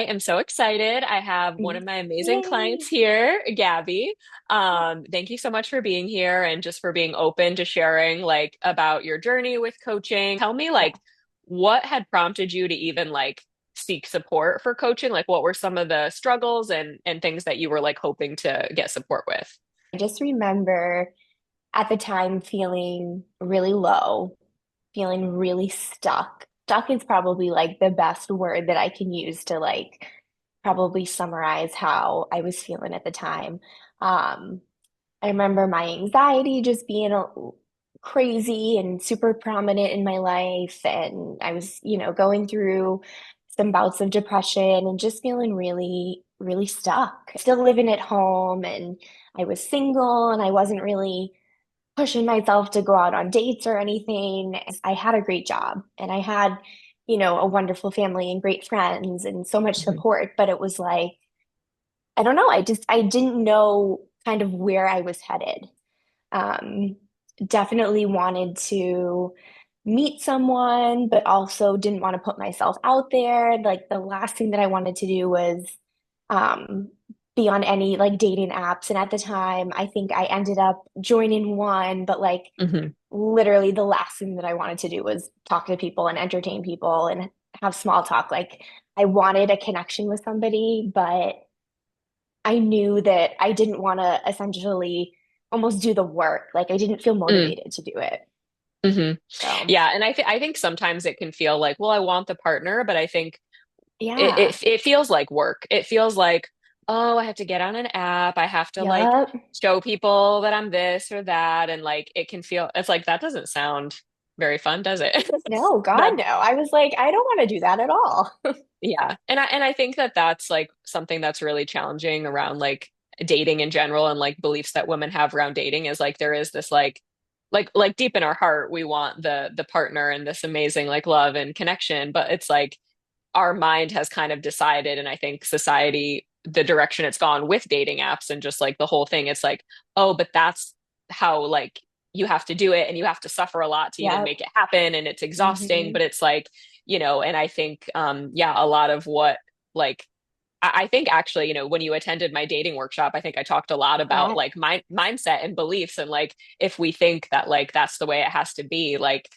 I am so excited. I have one of my amazing clients Yay. here, Gabby. Thank you so much for being here and just for being open to sharing like about your journey with coaching. Tell me Yeah. like what had prompted you to even like seek support for coaching? Like what were some of the struggles and things that you were like hoping to get support with? I just remember at the time feeling really low, feeling really stuck. Stuck is probably like the best word that I can use to like probably summarize how I was feeling at the time. Um, I remember my anxiety just being crazy and super prominent in my life. And I was, going through some bouts of depression and just feeling really, really stuck. Still living at home, and I was single and I wasn't really pushing myself to go out on dates or anything. I had a great job and I had, a wonderful family and great friends and so much Mhm. support, but it was like, I don't know, I didn't know kind of where I was headed. Um, Definitely wanted to meet someone, but also didn't want to put myself out there. Like the last thing that I wanted to do was um, be on any like dating apps. And at the time, I think I ended up joining one, but like Mhm. literally the last thing that I wanted to do was talk to people and entertain people and have small talk. Like I wanted a connection with somebody, but I knew that I didn't want to essentially almost do the work. Like I didn't feel Mm. motivated to do it. Mhm. So, Yeah, and I think sometimes it can feel like, well, I want the partner, but I think yeah. it feels like work. It feels like, oh, I have to get on an app. I have to like Yup. show people that I'm this or that. And like it can feel, it's like that doesn't sound very fun, does it? No, God, That no. I was like, I don't want to do that at all. yeah. And I think that that's like something that's really challenging around like dating in general and like beliefs that women have around dating is like there is this like deep in our heart we want the partner and this amazing like love and connection, but it's like our mind has kind of decided, and I think society, the direction it's gone with dating apps and just like the whole thing, it's like, oh, but that's how like you have to do it and you have to suffer a lot to even Yep. make it happen and it's exhausting, Hmm. but it's like, and I think yeah, a lot of what like I think actually, when you attended my dating workshop, I think I talked a lot about That, like mindset and beliefs and like if we think that like that's the way it has to be, like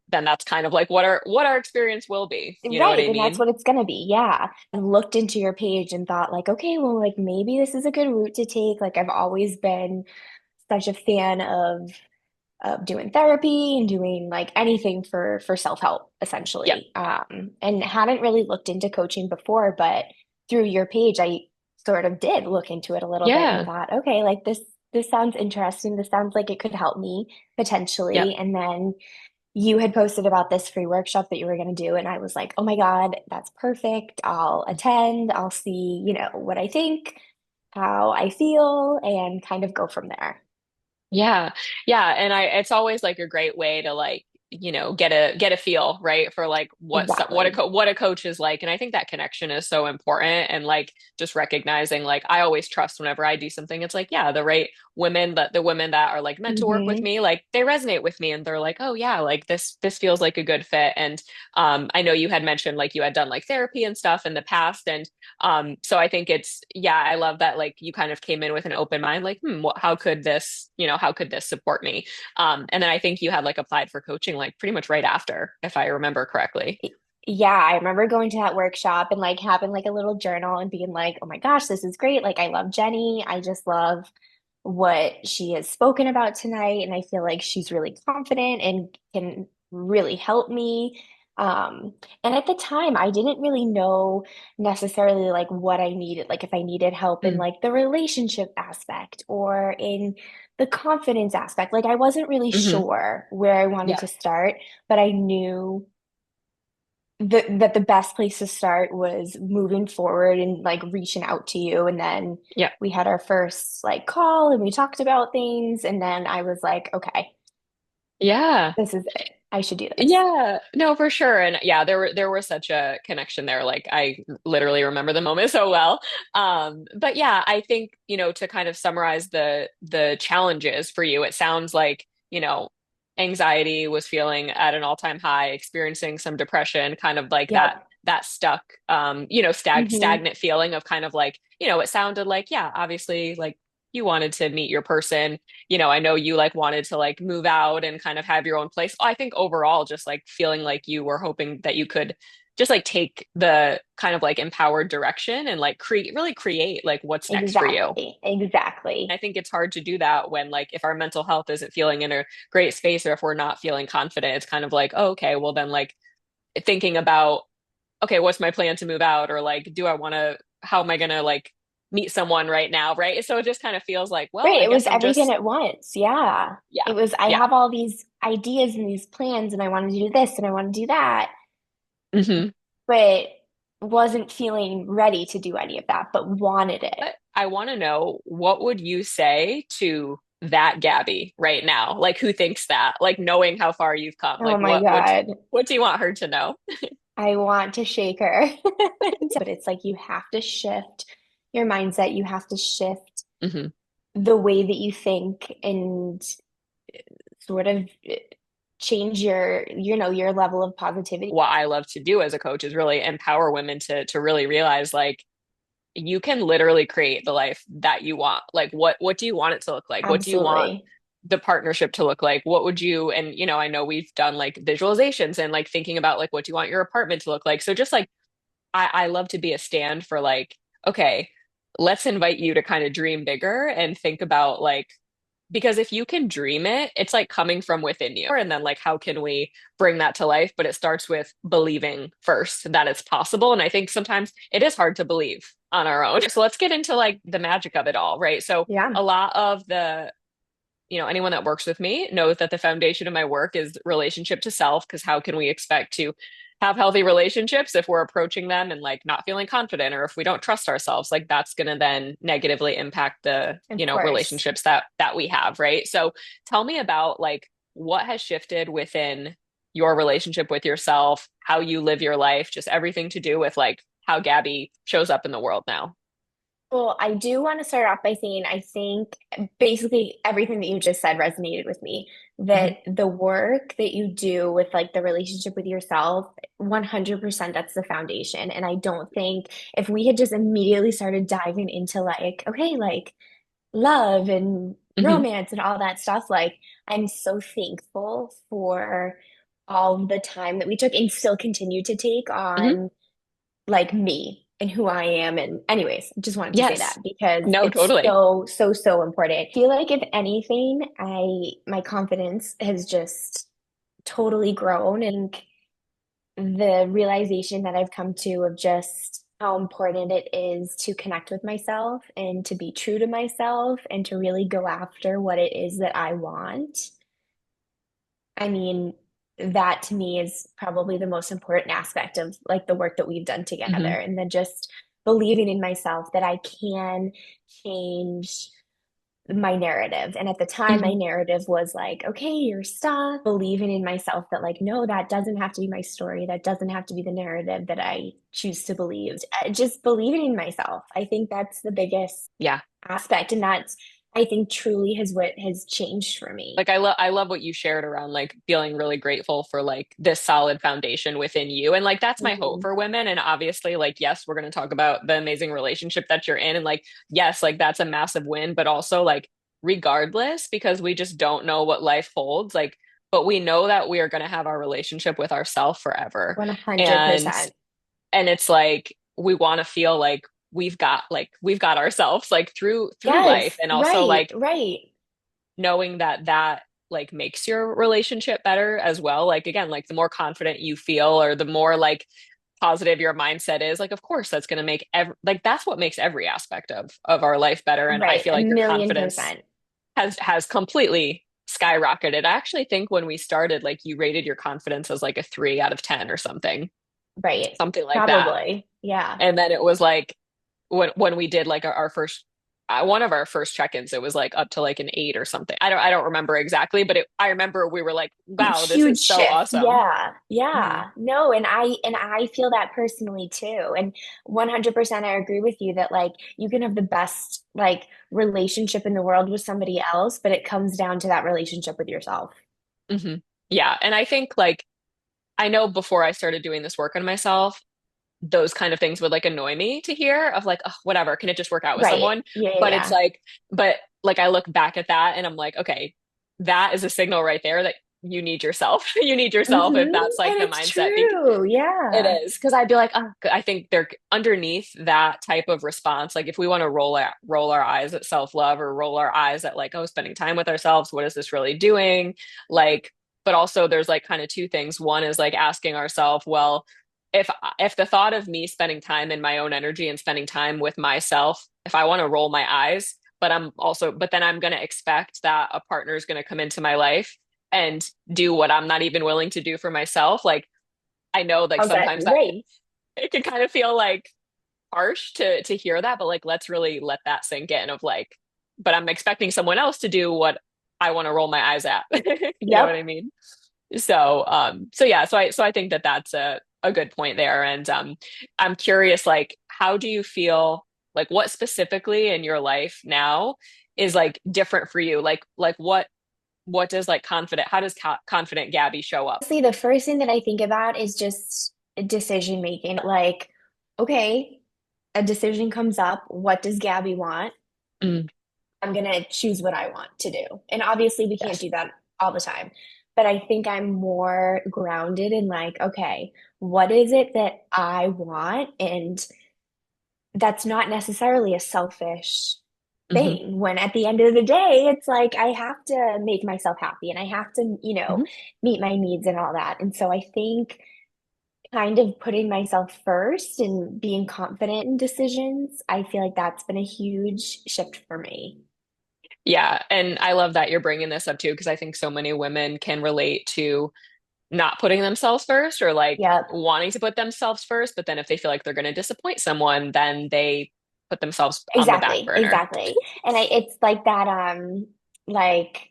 then that's kind of like what our experience will be. You know what right. I And that's mean? what it's going to be. Yeah. I looked into your page and thought, like, okay, well, like maybe this is a good route to take. Like, I've always been such a fan of doing therapy and doing like anything for self-help Yep. essentially. And hadn't really looked into coaching before, but through your page I sort of did look into it a little bit and Yeah. thought, okay, like this sounds interesting. This sounds like it could help me Yep. potentially. And then you had posted about this free workshop that you were going to do, and I was like, oh my God, that's perfect. I'll attend. I'll see, what I think, how I feel, and kind of go from there. Yeah. Yeah. And it's always like a great way to like, get a feel, right? For like Exactly. what a coach is like. And I think that connection is so important. And like just recognizing like I always trust whenever I do something, it's like, yeah, the right women, that the women that are like meant to work with Hmm. me, like they resonate with me and they're like, oh yeah, like this feels like a good fit. And I know you had mentioned like you had done like therapy and stuff in the past. And so I think it's, yeah, I love that like you kind of came in with an open mind, like, how could this, how could this support me? And then I think you had like applied for coaching like pretty much right after, if I remember correctly. Yeah, I remember going to that workshop and like having like a little journal and being like, oh my gosh, this is great. Like, I love Jenny. I just love what she has spoken about tonight. And I feel like she's really confident and can really help me. And at the time, I didn't really know necessarily like what I needed, like if I needed help in Mm, like the relationship aspect or in the confidence aspect. Like, I wasn't really hmm. sure where I wanted Yeah. to start, but I knew that the best place to start was moving forward and like reaching out to you. And then Yeah. we had our first like call and we talked about things. And then I was like, okay, Yeah. this is it. I should do this. Yeah, no, for sure. And yeah, there was such a connection there. Like I literally remember the moment so well. But yeah, I think, to kind of summarize the challenges for you, it sounds like, anxiety was feeling at an all-time high, experiencing some depression, kind of like that Yep. that stuck, Hmm. stagnant feeling of kind of like, it sounded like, yeah, obviously like you wanted to meet your person. I know you like wanted to like move out and kind of have your own place. I think overall, just like feeling like you were hoping that you could just like take the kind of like empowered direction and like create like what's next for you. Exactly. Exactly. I think it's hard to do that when like if our mental health isn't feeling in a great space or if we're not feeling confident, it's kind of like, oh, okay, well then like thinking about, okay, what's my plan to move out? Or like, how am I gonna like meet someone right now? Right. So it just kind of feels like, well, Right. I It guess was I'm everything just, at once. Yeah. yeah, It was, I yeah. have all these ideas and these plans, and I want to do this and I want to do that, Hmm. but wasn't feeling ready to do any of that, but wanted it. But I want to know what would you say to that Gabby right now? Like who thinks that? Like knowing how far you've come. Oh Like my God. what do you want her to know? I want to shake her. But it's like you have to shift your mindset. You have to shift Hmm. the way that you think and sort of change your level of positivity. What I love to do as a coach is really empower women to really realize like you can literally create the life that you want. Like what do you want it to look like? What do you want Absolutely. the partnership to look like? What would you, and I know we've done like visualizations and like thinking about like what do you want your apartment to look like? So just like I love to be a stand for like, okay, let's invite you to kind of dream bigger and think about like, because if you can dream it, it's like coming from within you. And then like, how can we bring that to life? But it starts with believing first that it's possible. And I think sometimes it is hard to believe on our own. So let's get into like the magic of it all, right? So Yeah, a lot of anyone that works with me knows that the foundation of my work is relationship to self, because how can we expect to have healthy relationships if we're approaching them and like not feeling confident, or if we don't trust ourselves? Like that's going to then negatively impact the, of course. relationships that we have, right? So tell me about like what has shifted within your relationship with yourself, how you live your life, just everything to do with like how Gabby shows up in the world now. Well, I do want to start off by saying I think basically everything that you just said resonated with me. Hmm. That the work that you do with like the relationship with yourself, 100% that's the foundation. And I don't think if we had just immediately started diving into like, okay, like love and Hmm. romance and all that stuff, like I'm so thankful for all the time that we took and still continue to take Hmm. on like me and who I am. And anyways, just wanted to say that Yes. because No, it's totally. so, so, so important. I feel like if anything, my confidence has just totally grown and the realization that I've come to of just how important it is to connect with myself and to be true to myself and to really go after what it is that I want. I mean, that to me is probably the most important aspect of like the work that we've done together. Hmm. And then just believing in myself that I can change my narrative. And at the time, my Hmm. narrative was like, okay, you're stuck. Believing in myself that, like, no, that doesn't have to be my story. That doesn't have to be the narrative that I choose to believe. Just believing in myself. I think that's the biggest Yeah. aspect. And that's, I think, truly has what has changed for me. Like I love what you shared around like feeling really grateful for like this solid foundation within you. And like that's my hope Mhm. for women. And obviously, like, yes, we're gonna talk about the amazing relationship that you're in. And like, yes, like that's a massive win, but also like regardless, because we just don't know what life holds, like, but we know that we are gonna have our relationship with ourselves forever. And 100%. it's like we want to feel like we've got ourselves like through life, Yes, and also right, like right. knowing that like makes your relationship better as well. Like again, like the more confident you feel or the more like positive your mindset is, like of course that's going to make like that's what makes every aspect of our life better. And I Right, feel a like your million confidence percent. has completely skyrocketed. I actually think when we started, like you rated your confidence as like a 3 out of 10 or Right. something like that. Probably. Yeah. And then it was like when we did like our first one of our first check-ins, it was like up to like an 8 or something. I don't remember exactly, but I remember we were like, wow, this Huge is so shift. awesome. Yeah. Hmm. Yeah. No, and I feel that personally too. And 100% I agree with you that like you can have the best like relationship in the world with somebody else, but it comes down to that relationship with yourself. Hmm. Yeah. And I think like I know before I started doing this work on myself, those kind of things would like annoy me to hear of like, oh, whatever, can it just work out with Right. someone? Yeah, yeah, But it's yeah. like, but like I look back at that and I'm like, okay, that is a signal right there that you need yourself. You need yourself if Mm-hmm. that's like And the it's mindset. true. It Yeah. is because I'd be like, oh, I think they're underneath that type of response. Like if we want to roll our eyes at self-love or roll our eyes at like, oh, spending time with ourselves, what is this really doing? Like, but also there's like kind of two things. One is like asking ourselves, well, if if the thought of me spending time in my own energy and spending time with myself, if I want to roll my eyes, but then I'm going to expect that a partner is going to come into my life and do what I'm not even willing to do for myself. Like I know like How's that? sometimes that Right. it can kind of feel like harsh to hear that, but like let's really let that sink in of like, but I'm expecting someone else to do what I want to roll my eyes at. You know what I Yep. mean? So yeah, so I think that that's a good point there. And I'm curious, like, how do you feel like what specifically in your life now is like different for you? Like what does like how does confident Gabby show up? Honestly, the first thing that I think about is just decision making. Like, okay, a decision comes up. What does Gabby want? Mm, I'm gonna choose what I want to do. And obviously, we can't yes. do that all the time. But I think I'm more grounded in like, okay, what is it that I want? And that's not necessarily a selfish Hmm. thing. When at the end of the day, it's like I have to make myself happy and I have to, meet my needs and all that. And so I think kind of putting myself first and being confident in decisions, I feel like that's been a huge shift for me. Yeah, and I love that you're bringing this up too, because I think so many women can relate to not putting themselves first or like Yep. wanting to put themselves first, but then if they feel like they're going to disappoint someone, then they put themselves on the back Exactly, burner. exactly. And it's like that, like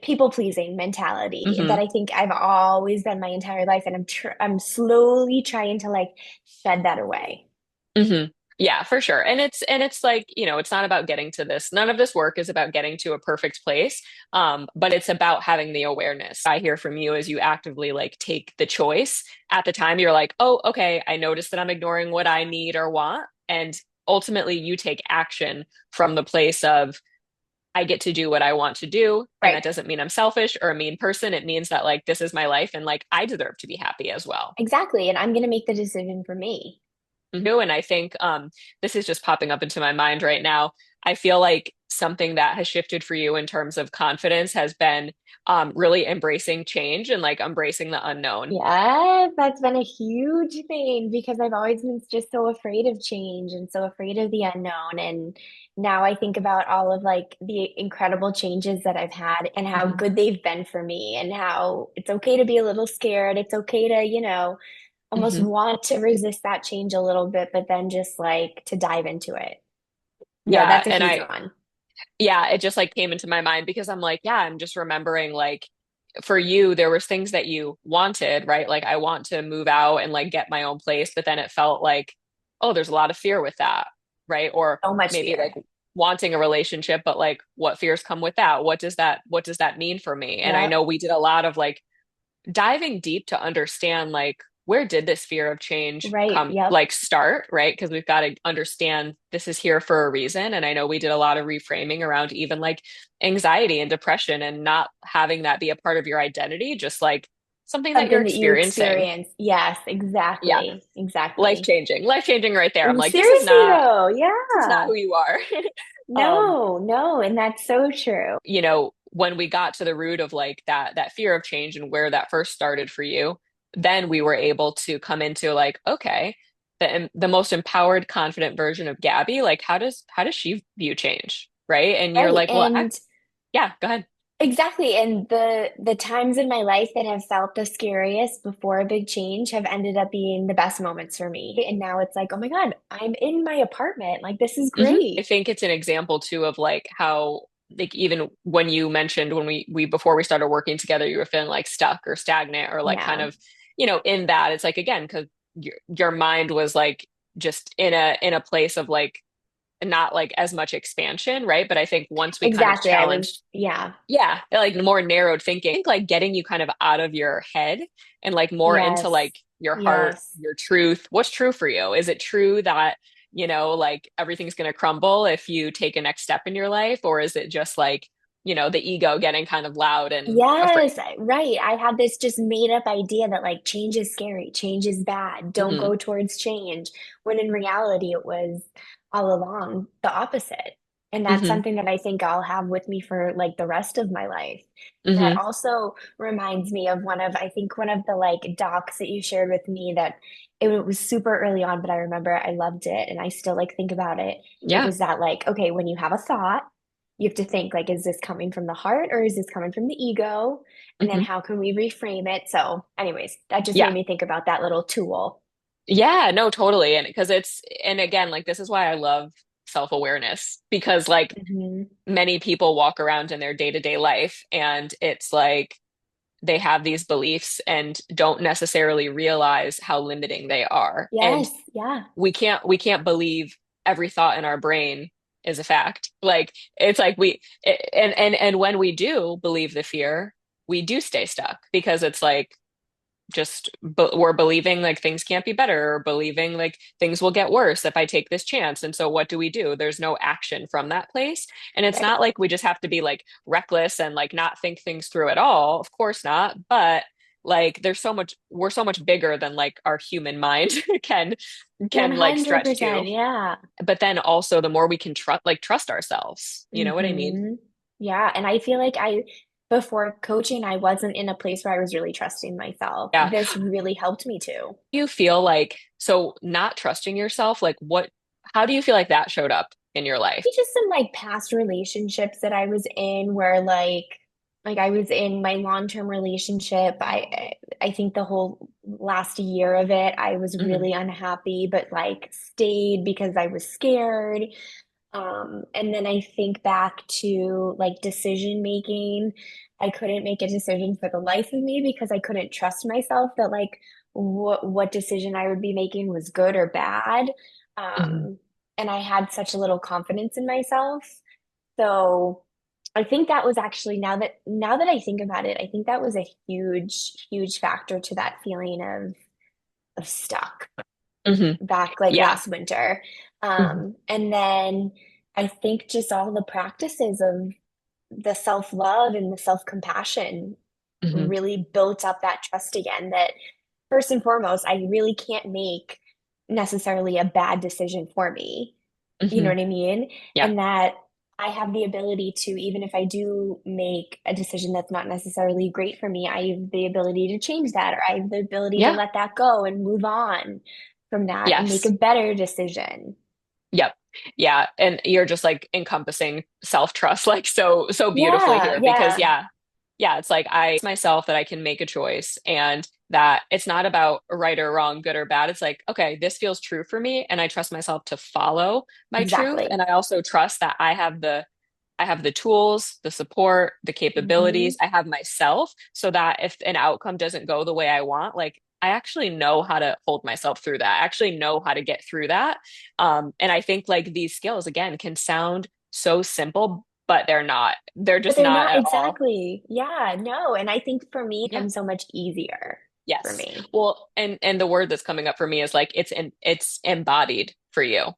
people pleasing mentality that Hmm. I think I've always been my entire life, and I'm slowly trying to like shed that away. Hmm. Yeah, for sure. And it's like, it's not about getting to this. None of this work is about getting to a perfect place. But it's about having the awareness. I hear from you as you actively like take the choice. At the time, you're like, oh, okay, I noticed that I'm ignoring what I need or want. And ultimately you take action from the place of I get to do what I want to do. And Right. that doesn't mean I'm selfish or a mean person. It means that like this is my life and like I deserve to be happy as well. Exactly. And I'm gonna make the decision for me. And I think this is just popping up into my mind right now. I feel like something that has shifted for you in terms of confidence has been really embracing change and like embracing the unknown. Yes, that's been a huge thing because I've always been just so afraid of change and so afraid of the unknown. And now I think about all of like the incredible changes that I've had and how Mhm. good they've been for me and how it's okay to be a little scared. It's okay to, almost Mhm. want to resist that change a little bit, but then just like to dive into it. Yeah, Yeah, that's a and huge I one. yeah, it just like came into my mind because I'm like, yeah, I'm just remembering like for you there was things that you wanted, right? Like I want to move out and like get my own place, but then it felt like, oh, there's a lot of fear with that, right? Or So much maybe like fear. wanting a relationship, but like what fears come with that? What does that mean for me? And I Yep. know we did a lot of like diving deep to understand like where did this fear of change Right. come Yep. like start, right? Because we've got to understand this is here for a reason. And I know we did a lot of reframing around even like anxiety and depression and not having that be a part of your identity, just like something that you're Something that you experiencing. experience. Yes, Yeah, exactly. life Exactly. changing, life changing right there. I'm like, Seriously though, this is not yeah. who you are. um, No, no, and that's so true. when we got to the root of like that fear of change and where that first started for you, then we were able to come into like, okay, the most empowered, confident version of Gabby, like how does she view change? Right. And you're Right. like, well, And yeah, go ahead. exactly. And the times in my life that have felt the scariest before a big change have ended up being the best moments for me. And now it's like, oh my God, I'm in my apartment. Like this is I great. think it's an example too of like how like even when you mentioned when we before we started working together, you were feeling like stuck or stagnant or like kind Yeah. of, in that it's like again, because your mind was like just in a place of like not like as much expansion, right? But I think once we kind of Exactly. I was, challenged, yeah. yeah, like more narrowed thinking, I think like getting you kind of out of your head and like more into like Yes. your heart, Yes. your truth. What's true for you? Is it true that, like everything's going to crumble if you take a next step in your life? Or is it just like, the ego getting kind of loud and afraid? Yes, right. I had this just made up idea that like change is scary, change is bad, don't Hmm. go towards change, when in reality it was all along the opposite. And that's Hmm. something that I think I'll have with me for like the rest of my life. That Hmm. also reminds me of I think one of the like docs that you shared with me that it was super early on, but I remember I loved it and I still like think about it. It Yeah. was that like, okay, when you have a thought, you have to think like, is this coming from the heart or is this coming from the ego? And then Hmm. how can we reframe it? So, anyways, that just made Yeah. me think about that little tool. Yeah, no, totally. And because and again, like this is why I love self-awareness because like Hmm. many people walk around in their day-to-day life and it's like they have these beliefs and don't necessarily realize how limiting they are. And Yes, yeah, we can't believe every thought in our brain is a fact. Like it's like and when we do believe the fear, we do stay stuck because it's like we're believing like things can't be better or believing like things will get worse if I take this chance. And so what do? There's no action from that place. And it's right. not like we just have to be like reckless and like not think things through at all. Of course not. But like we're so much bigger than like our human mind can like stretch to. 100%. Yeah. But then also the more we can trust ourselves. You know what I mean? Hmm. Yeah. And I feel like before coaching, I wasn't in a place where I was really trusting myself. Yeah. This really helped me to. You feel like so not trusting yourself, like how do you feel like that showed up in your life? Just some like past relationships that I was in where like I was in my long-term relationship. I think the whole last year of it, I was Hmm. really unhappy, but like stayed because I was scared. And then I think back to like decision making. I couldn't make a decision for the life of me because I couldn't trust myself that like what decision I would be making was good or bad. Hmm. Um, and I had such a little confidence in myself. So I think that was actually now that I think about it, I think that was a huge factor to that feeling of stuck Hmm. back like Yeah. last winter. Hmm. And then I think just all the practices of the self-love and the self-compassion Hmm. really built up that trust again that first and foremost, I really can't make necessarily a bad decision for me. You know Hmm. what I mean? Yeah. And that I have the ability to, even if I do make a decision that's not necessarily great for me, I have the ability to change that, or I have the ability to Yeah. let that go and move on from that and make a Yes. better decision. Yep. Yeah. And you're just like encompassing self-trust like so beautifully Yeah, here because yeah, yeah, it's like I myself that I can make a choice and that it's not about right or wrong, good or bad. It's like, okay, this feels true for me and I trust myself to follow my truth. exactly. And I also trust that I have the tools, the support, the Hmm. capabilities. I have myself so that if an outcome doesn't go the way I want, like I actually know how to hold myself through that. I actually know how to get through that. And I think like these skills again can sound so simple, but they're not. They're But just they're not not at all. exactly. Yeah, no. And I think for me, it Yeah. becomes so much easier for Yes. me. Well, and the word that's coming up for me is like it's embodied for you,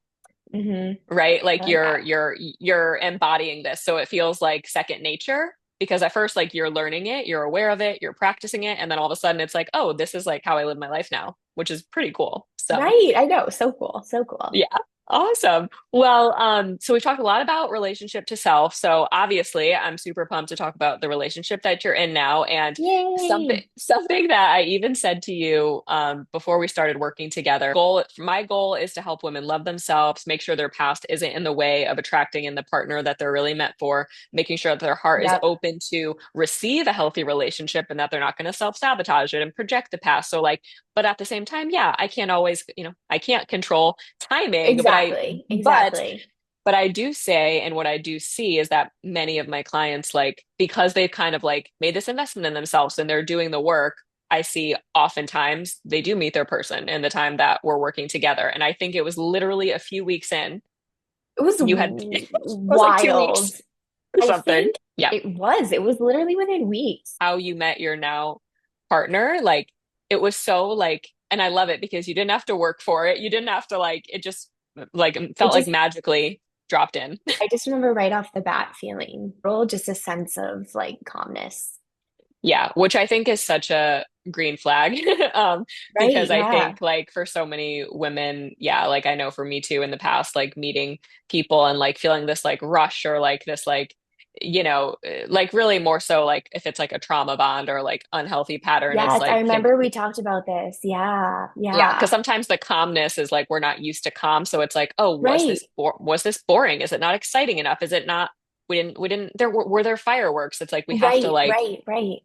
Hmm. right? I Like like you're that. you're you're embodying this. So it feels like second nature because at first like you're learning it, you're aware of it, you're practicing it, and then all of a sudden it's like, oh, this is like how I live my life now, which is pretty cool. So Right. I know. So cool. So cool. yeah. Awesome. Well, so we've talked a lot about relationship to self. So obviously, I'm super pumped to talk about the relationship that you're in now. And something Yay. something that I even said to you before we started working together. My goal is to help women love themselves, make sure their past isn't in the way of attracting in the partner that they're really meant for, making sure that their heart is Yep. open to receive a healthy relationship and that they're not going to self-sabotage it and project the past. So like, but at the same time, yeah, I can't always, I can't control timing, Exactly. but Exactly. but I do say and what I do see is that many of my clients like because they've kind of like made this investment in themselves and they're doing the work, I see oftentimes they do meet their person in the time that we're working together. And I think it was literally a few weeks in, It was you had it was like 2 weeks wild. or I something. think Yeah. it was literally within weeks. How you met your now partner, like it was so like and I love it because you didn't have to work for it. You didn't have to like it just like It felt like just, magically dropped in. I just remember right off the bat feeling just a sense of like calmness. Yeah, which I think is such a green flag. Right. Because I Yeah. think like for so many women, yeah, like I know for me too in the past, like meeting people and like feeling this like rush or like this like, like really more so like if it's like a trauma bond or like unhealthy pattern, it's Yes. I like can remember we talked about this. Yeah. yeah, because Yeah. sometimes the calmness is like we're not used to calm, so it's like, oh, Right. was this boring? Is it not exciting enough? Is it not we didn't were there fireworks? It's like we have to Right. like Right. Right.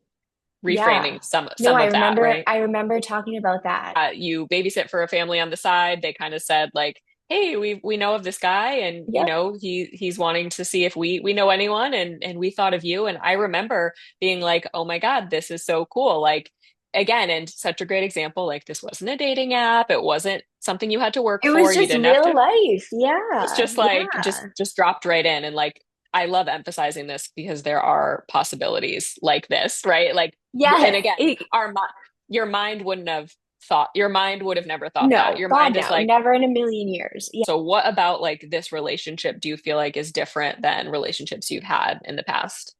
Yeah. reframing some No, some of that, right? I remember talking about that. You babysit for a family on the side. They kind of said like, "Hey, we know of this guy, and Yep. he's wanting to see if we know anyone, and we thought of you." And I remember being like, "Oh my God, this is so cool!" Like again, and such a great example. Like this wasn't a dating app. It wasn't something you had to work It was for. You just didn't have to. real It life. was Yeah. just like Yeah. just dropped right in, and like I love emphasizing this because there are possibilities like this, right? Like, and Yes. again, your mind wouldn't have thought, your mind would have never thought that. No, Your God, mind is no. like, Never in a million years. Yeah. so what about like this relationship do you feel like is different than relationships you've had in the past?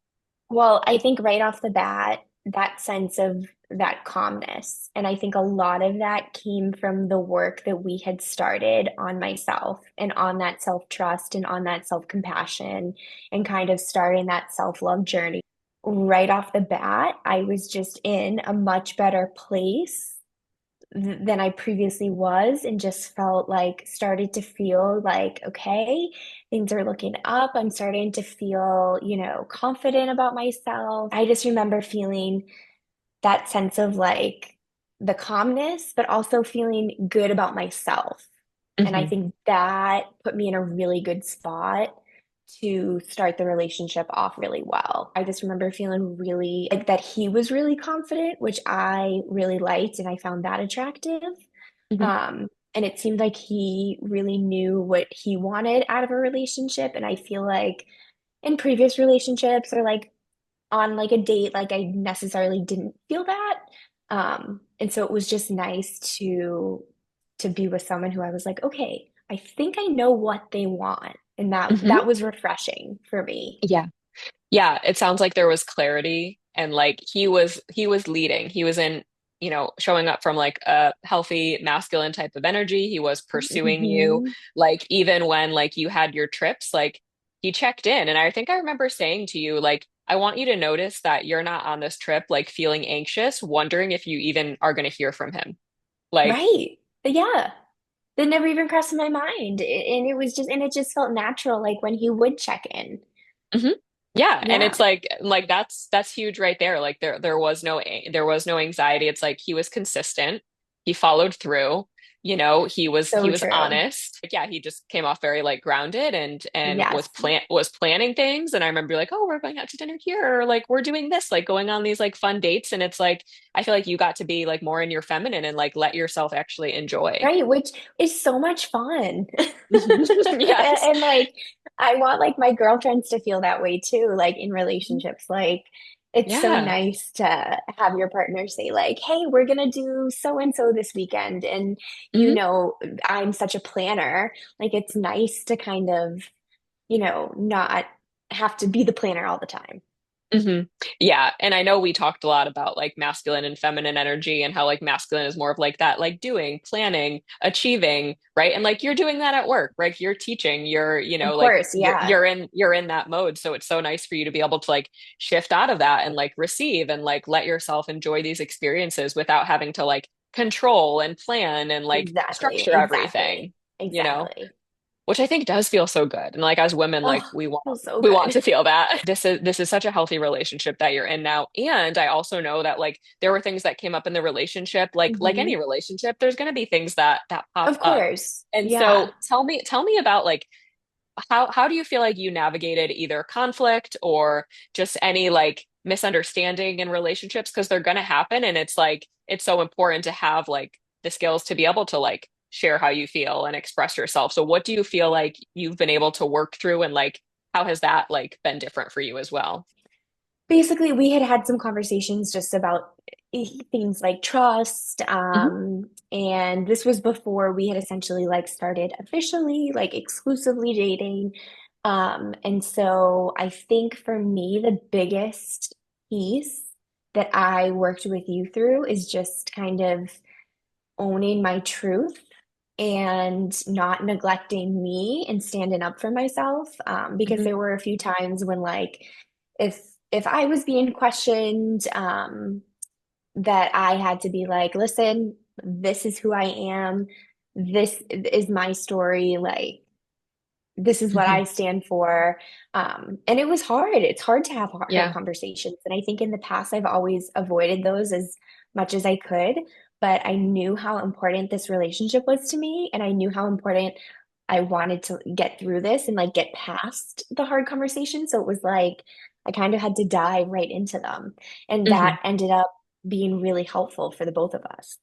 Well, I think right off the bat, that sense of that calmness. And I think a lot of that came from the work that we had started on myself and on that self-trust and on that self-compassion and kind of starting that self-love journey. Right off the bat, I was just in a much better place than I previously was and just felt like started to feel like, okay, things are looking up. I'm starting to feel, confident about myself. I just remember feeling that sense of like the calmness, but also feeling good about myself. And I Hmm. think that put me in a really good spot to start the relationship off really well. I just remember feeling really like that he was really confident, which I really liked and I found that attractive. Hmm. And it seemed like he really knew what he wanted out of a relationship. And I feel like in previous relationships or like on like a date, like I necessarily didn't feel that. And so it was just nice to be with someone who I was like, okay, I think I know what they want. And Hmm. that was refreshing for me. Yeah. Yeah, it sounds like there was clarity and like he was leading. He was in, showing up from like a healthy masculine type of energy. He was pursuing you. Hmm. Like even when like you had your trips, like he checked in. And I think I remember saying to you, like, I want you to notice that you're not on this trip like feeling anxious, wondering if you even are going to hear from him. Like Right. Yeah. That never even crossed my mind. And it just felt natural, like when he would check in. hmm. Yeah, and it's Yeah. like that's huge right there. Like there was no anxiety. It's like he was consistent. He followed through. He So was true. honest. Like, yeah, he just came off very like grounded and Yes. was planning things. And I remember like, oh, we're going out to dinner here, or like we're doing this, like going on these like fun dates. And it's like I feel like you got to be like more in your feminine and like let yourself actually enjoy. Right, which is so much fun. Yes. And like I want like my girlfriends to feel that way too, like in relationships. Like it's so Yeah. nice to have your partner say like, "Hey, we're gonna do so and so this weekend." And Mhm. I'm such a planner. Like it's nice to kind of, not have to be the planner all the time. Hmm. Yeah. And I know we talked a lot about like masculine and feminine energy and how like masculine is more of like that, like doing, planning, achieving, right? And like you're doing that at work, right? You're teaching, Of like course, yeah. you're in that mode. So it's so nice for you to be able to like shift out of that and like receive and like let yourself enjoy these experiences without having to like control and plan and like Exactly, structure exactly, everything, you know? exactly. Which I think does feel so good. And like as women, like Oh, feels so we want good. to feel that. This is such a healthy relationship that you're in now. And I also know that like there were things that came up in the relationship, like Hmm. any relationship, there's going to be things that pop Of up. course. And Yeah. so tell me about like how do you feel like you navigated either conflict or just any like misunderstanding in relationships? Because they're going to happen, and it's like it's so important to have like the skills to be able to like share how you feel and express yourself. So what do you feel like you've been able to work through, and like how has that like been different for you as well? basically we had had some conversations just about things like trust, Hmm. and this was before we had essentially like started officially like exclusively dating, and so I think for me the biggest piece that I worked with you through is just kind of owning my truth and not neglecting me and standing up for myself, because Hmm. there were a few times when like if I was being questioned, that I had to be like, listen, this is who I am, this is my story, like this is what Hmm. I stand for. And it was hard. It's hard to have hard Yeah. conversations. And I think in the past, I've always avoided those as much as I could. But I knew how important this relationship was to me. And I knew how important I wanted to get through this and like get past the hard conversations. So it was like I kind of had to dive right into them. And Hmm. that ended up being really helpful for the both of us.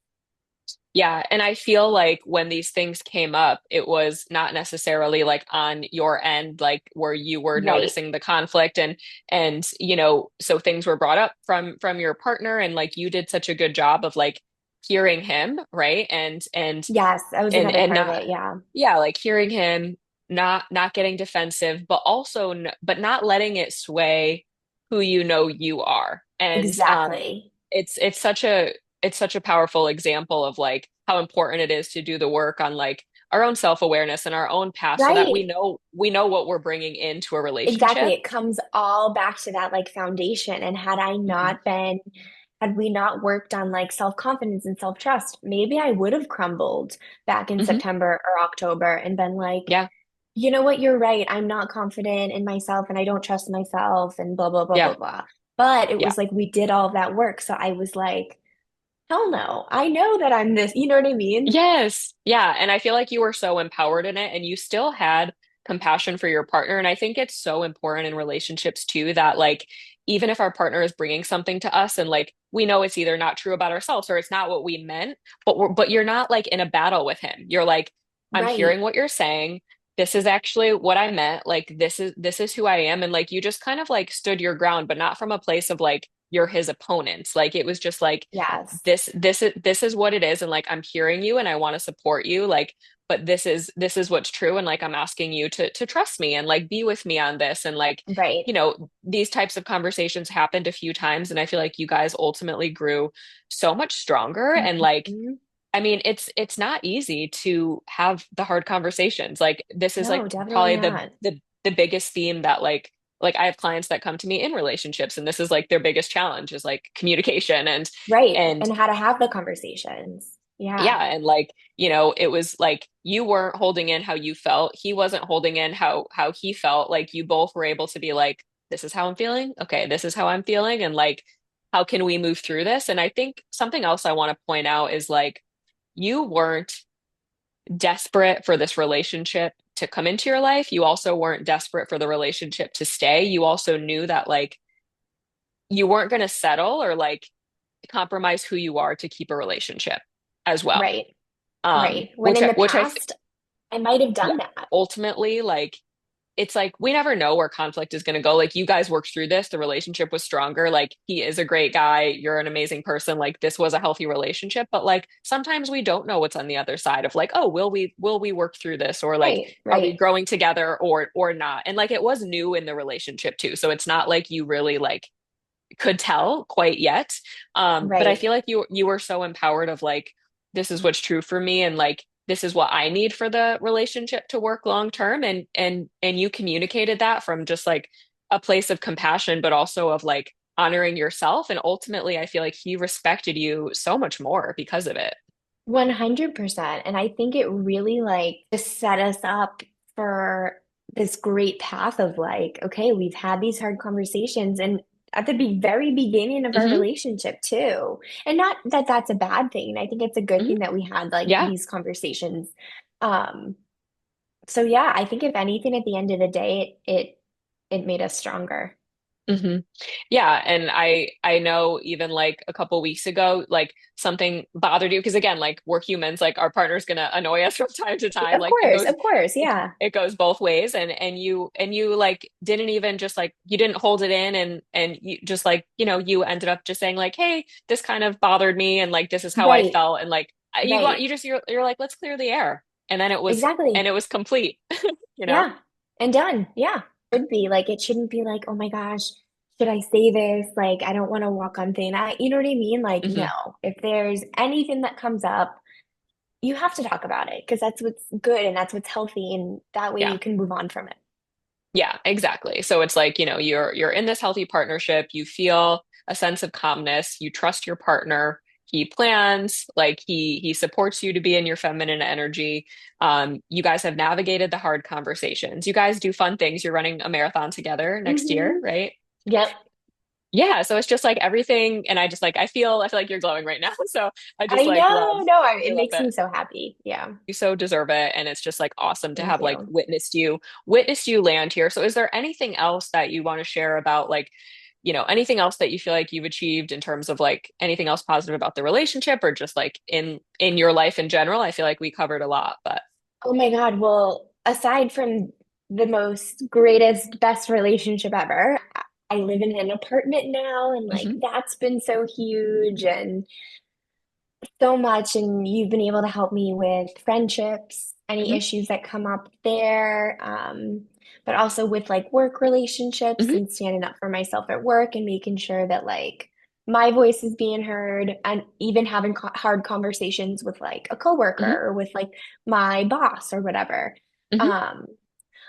Yeah, and I feel like when these things came up, it was not necessarily like on your end, like where you were Right. noticing the conflict and so things were brought up from your partner and like you did such a good job of like hearing him, right? Yes, that was another And part of not it. Yeah, yeah, like hearing him, not getting defensive, but also but not letting it sway who you are. And exactly. it's such a powerful example of like how important it is to do the work on like our own self-awareness and our own past so that Right. we know what we're bringing into a Exactly. relationship. It comes all back to that like foundation. And Mhm. had we not worked on like self-confidence and self-trust, maybe I would have crumbled back in Mhm. September or October and been like, Yeah. you know what, you're right. I'm not confident in myself and I don't trust myself and blah, blah, blah, Yeah. blah, blah. But it Yeah. was like we did all of that work. So I was like, hell no. I know that I'm this. You know what I mean? Yes. Yeah. And I feel like you were so empowered in it and you still had compassion for your partner. And I think it's so important in relationships too that like, even if our partner is bringing something to us and like we know it's either not true about ourselves or it's not what we meant, but you're not like in a battle with him. You're like, I'm hearing Right. what you're saying. This is actually what I meant. Like this is who I am. And like you just kind of like stood your ground, but not from a place of like you're his opponent. Like it was just like Yes. this is what it is and like I'm hearing you and I want to support you like but this is what's true and like I'm asking you to trust me and like be with me on this and like Right. these types of conversations happened a few times and I feel like you guys ultimately grew so much stronger and like Mhm. I mean it's not easy to have the hard conversations like this is No, like definitely probably not. the biggest theme that like I have clients that come to me in relationships and this is like their biggest challenge is like communication Right. and And how to have the conversations. Yeah. yeah, and like, it was like you weren't holding in how you felt. He wasn't holding in how he felt. Like you both were able to be like, this is how I'm feeling. Okay, this is how I'm feeling. And like, how can we move through this? And I think something else I want to point out is like you weren't desperate for this relationship to come into your life. You also weren't desperate for the relationship to stay. You also knew that like you weren't going to settle or like compromise who you are to keep a relationship as well. Right. Right. When Which in the which past, I might have yeah, done that. ultimately, like it's like we never know where conflict is going to go. Like you guys worked through this, the relationship was stronger. Like he is a great guy, you're an amazing person. Like this was a healthy relationship, but like sometimes we don't know what's on the other side of like, oh, will we work through this or like Right. are we Right. growing together or not? And like it was new in the relationship too. So it's not like you really like could tell quite yet. But I Right. feel like you were so empowered of like, this is what's true for me and like this is what I need for the relationship to work long term. And you communicated that from just like a place of compassion, but also of like honoring yourself. And ultimately, I feel like he respected you so much more because of it. 100%. And I think it really like just set us up for this great path of like, okay, we've had these hard conversations and at the very beginning of our Hmm. relationship too. And not that that's a bad thing. I think it's a good Hmm. thing that we had like Yeah. these conversations. Um, so yeah, I think if anything at the end of the day, it made us stronger. hmm Yeah, and I know even like a couple weeks ago, like something bothered you because again, like we're humans, like our partner's gonna annoy us from time to time. Like Of course, yeah. it goes both ways, and you like didn't even just like you didn't hold it in, and you just like you ended up just saying like, hey, this kind of bothered me, and like this is how I Right, felt, and like right. you're like let's clear the air, and then Exactly. it was complete, you know? Yeah. And done. Yeah. Would be like it shouldn't be like, oh my gosh, should I say this? Like I don't want to walk on thin. You know what I mean? Like no. hmm If there's anything that comes up, you have to talk about it because that's what's good and that's what's healthy and that way Yeah. you can move on from it. Yeah, exactly. So it's like, you're in this healthy partnership, you feel a sense of calmness, you trust your partner, he plans, like he supports you to be in your feminine energy. You guys have navigated the hard conversations. You guys do fun things. You're running a marathon together next year, Hmm. right? Yep. Yeah, so it's just like everything, and I feel like you're glowing right now. So I just I like love know. No, I it love makes it. me so happy. Yeah. You so deserve it, and it's just like awesome to Thank have like you. witnessed you land here. So is there anything else that you want to share about like anything else that you feel like you've achieved in terms of like anything else positive about the relationship or just like in your life in general? I feel like we covered a lot, but Oh my God. Well, aside from the most greatest, best relationship ever, I live in an apartment now, and like hmm that's been so huge and so much. And you've been able to help me with friendships, any hmm issues that come up there, but also with like work relationships hmm and standing up for myself at work and making sure that like my voice is being heard, and even having hard conversations with like a hmm coworker or with like my boss or whatever. hmm Um,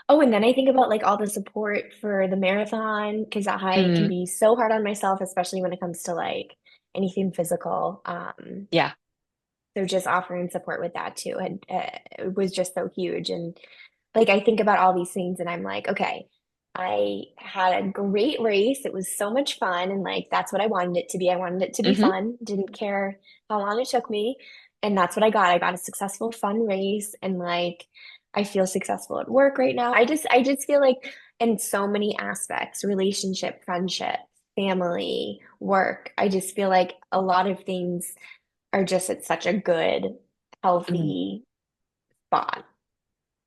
oh, and then I think about like all the support for the marathon because I can mm be so hard on myself, especially when it comes to like anything physical. Yeah. So just offering support with that too, and it was just so huge. And like I think about all these things, and I'm like, okay, I had a great race. It was so much fun, and like that's what I wanted it to be. I wanted it to be hmm fun. Didn't care how long it took me, and that's what I got. I got a successful, fun race, and like I feel successful at work right now. I just feel like in so many aspects, relationship, friendship, family, work, I just feel like a lot of things are just at such a good, hmm healthy spot.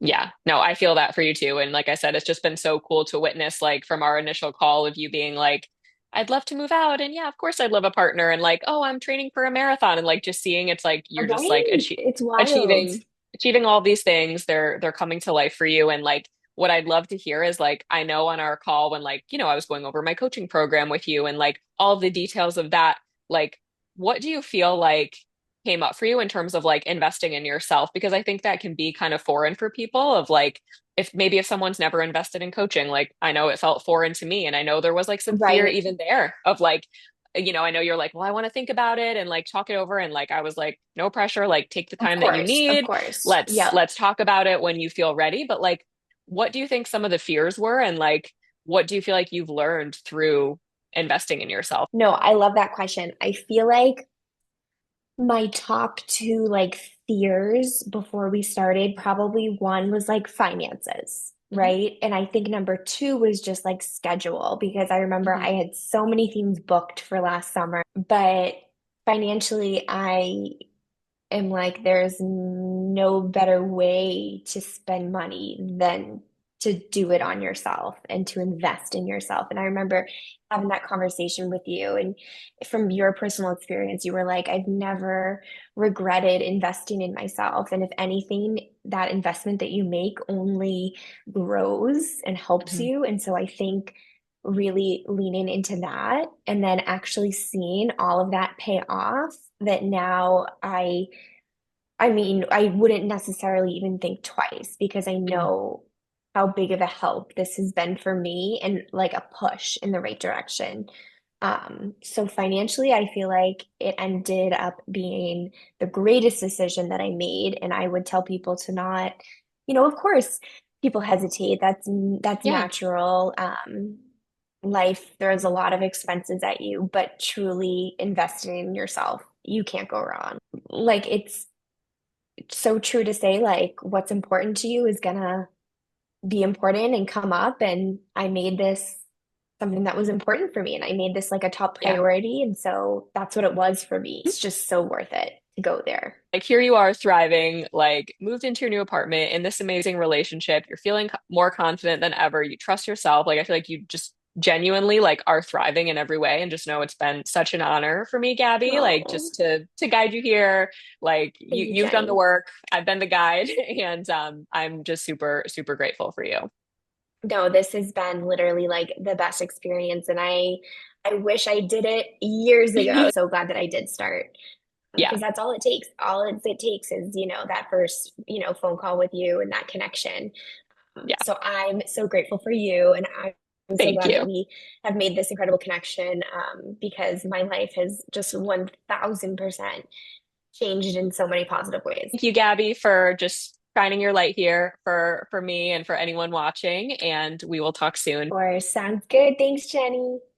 Yeah, no, I feel that for you too. And like I said, it's just been so cool to witness, like from our initial call of you being like, I'd love to move out. And yeah, of course I'd love a partner. And like, oh, I'm training for a marathon. And like just seeing it's like you're just like Right? It's wild. achieving achieving all these things. They're coming to life for you. And like what I'd love to hear is like, I know on our call when like, I was going over my coaching program with you and like all of the details of that, like what do you feel like came up for you in terms of like investing in yourself? Because I think that can be kind of foreign for people of like if someone's never invested in coaching, like I know it felt foreign to me and I know there was like some fear Right. even there of like I know you're like, well, I want to think about it and like talk it over and like I was like, no pressure, like take the Of time that you course. Of need. course. Yep. Let's talk about it when you feel ready. But like what do you think some of the fears were and like what do you feel like you've learned through investing in yourself? No, I love that question. I feel like my top two like fears before we started, probably one was like finances, hmm right? And I think number two was just like schedule because I remember hmm I had so many things booked for last summer, but financially I am like, there's no better way to spend money than to do it on yourself and to invest in yourself. And I remember having that conversation with you, and from your personal experience, you were like, I've never regretted investing in myself. And if anything, that investment that you make only grows and helps hmm you. And so I think really leaning into that and then actually seeing all of that pay off, that now I mean, I wouldn't necessarily even think twice because I hmm know how big of a help this has been for me and like a push in the right direction. So financially, I feel like it ended up being the greatest decision that I made. And I would tell people to not, of course, people hesitate. That's Yeah. natural. Life throws a lot of expenses at you, but truly investing in yourself, you can't go wrong. Like it's so true to say like what's important to you is gonna be important and come up, and I made this something that was important for me. And I made this like a top Yeah. priority. And so that's what it was for me. It's just so worth it to go there. Like here you are thriving, like moved into your new apartment in this amazing relationship. You're feeling more confident than ever. You trust yourself. Like I feel like you just genuinely like are thriving in every way and just know it's been such an honor for me, Gabby, like Oh, just to guide you here. Like thank you, you've done the Jenny. work. I've been the guide and I'm just super grateful for you. No, this has been literally like the best experience. And I wish I did it years ago. So glad that I did start. Yeah. Because that's all it takes. It takes is, that first, phone call with you and that connection. Yeah. So I'm so grateful for you. And I'm so Thank glad that you. we have made this incredible connection because my life has just 1000% changed in so many positive ways. Thank you, Gabby, for just shining your light here for me and for anyone watching. And we will talk soon. Or sounds good. Thanks, Jenny.